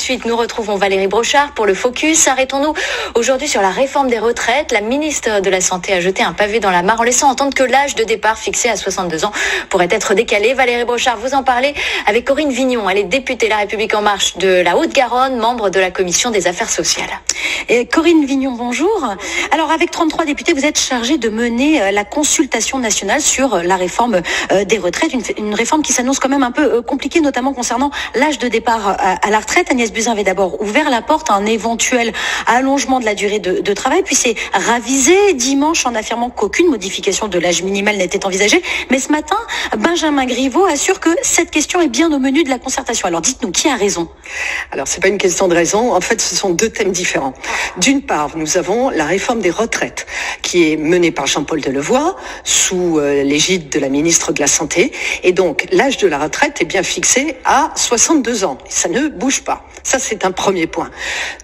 suite, nous retrouvons Valérie Brochard pour le Focus. Arrêtons-nous aujourd'hui sur la réforme des retraites. La ministre de la Santé a jeté un pavé dans la mare en laissant entendre que l'âge de départ fixé à 62 ans pourrait être décalé. Valérie Brochard, vous en parlez avec Corinne Vignon. Elle est députée La République En Marche de la Haute-Garonne, membre de la Commission des Affaires sociales. Et Corinne Vignon, bonjour. Alors, avec 33 députés, vous êtes chargée de mener la consultation nationale sur la réforme des retraites. Une réforme qui s'annonce quand même un peu compliquée, notamment concernant l'âge de départ à la retraite. Agnès Buzyn avait d'abord ouvert la porte à un éventuel allongement de la durée de travail, puis s'est ravisé dimanche en affirmant qu'aucune modification de l'âge minimal n'était envisagée. Mais ce matin, Benjamin Griveaux assure que cette question est bien au menu de la concertation. Alors dites-nous, qui a raison? Alors c'est pas une question de raison, en fait ce sont deux thèmes différents. D'une part, nous avons la réforme des retraites qui est menée par Jean-Paul Delevoye sous l'égide de la ministre de la Santé, et donc l'âge de la retraite est bien fixé à 62 ans. Ça ne bouge pas. Ça, c'est un premier point.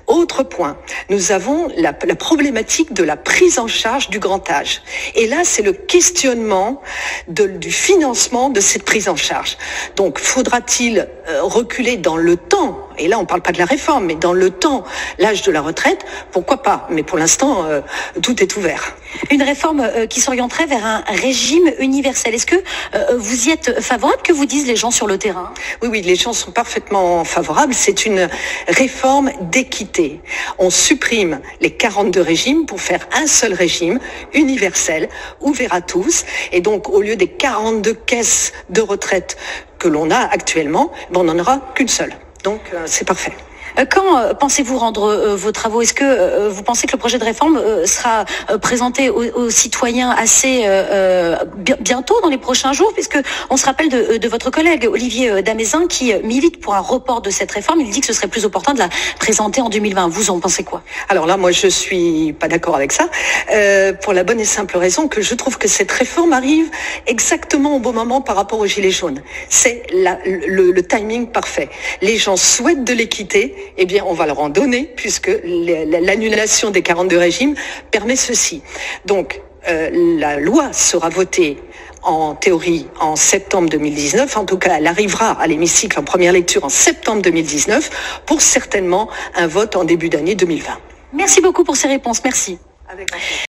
Autre point, nous avons la problématique de la prise en charge du grand âge. Et là, c'est le questionnement du financement de cette prise en charge. Donc, faudra-t-il reculer dans le temps? Et là, on ne parle pas de la réforme, mais dans le temps, l'âge de la retraite, pourquoi pas? Mais pour l'instant, tout est ouvert. Une réforme qui s'orienterait vers un régime universel. Est-ce que vous y êtes favorable? Que vous disent les gens sur le terrain? Oui, les gens sont parfaitement favorables. C'est une réforme d'équité. On supprime les 42 régimes pour faire un seul régime universel, ouvert à tous. Et donc, au lieu des 42 caisses de retraite que l'on a actuellement, on n'en aura qu'une seule. Donc, c'est parfait. Quand pensez-vous rendre vos travaux? Est-ce que vous pensez que le projet de réforme sera présenté aux citoyens assez bientôt, dans les prochains jours, puisque on se rappelle de votre collègue Olivier Damézin qui milite pour un report de cette réforme. Il dit que ce serait plus opportun de la présenter en 2020. Vous en pensez quoi? Alors là, moi, je suis pas d'accord avec ça, pour la bonne et simple raison que je trouve que cette réforme arrive exactement au bon moment par rapport aux Gilets jaunes. C'est le timing parfait. Les gens souhaitent de l'équité. Eh bien, on va leur en donner, puisque l'annulation des 42 régimes permet ceci. Donc, la loi sera votée en théorie en septembre 2019. En tout cas, elle arrivera à l'hémicycle en première lecture en septembre 2019, pour certainement un vote en début d'année 2020. Merci beaucoup pour ces réponses. Merci. Avec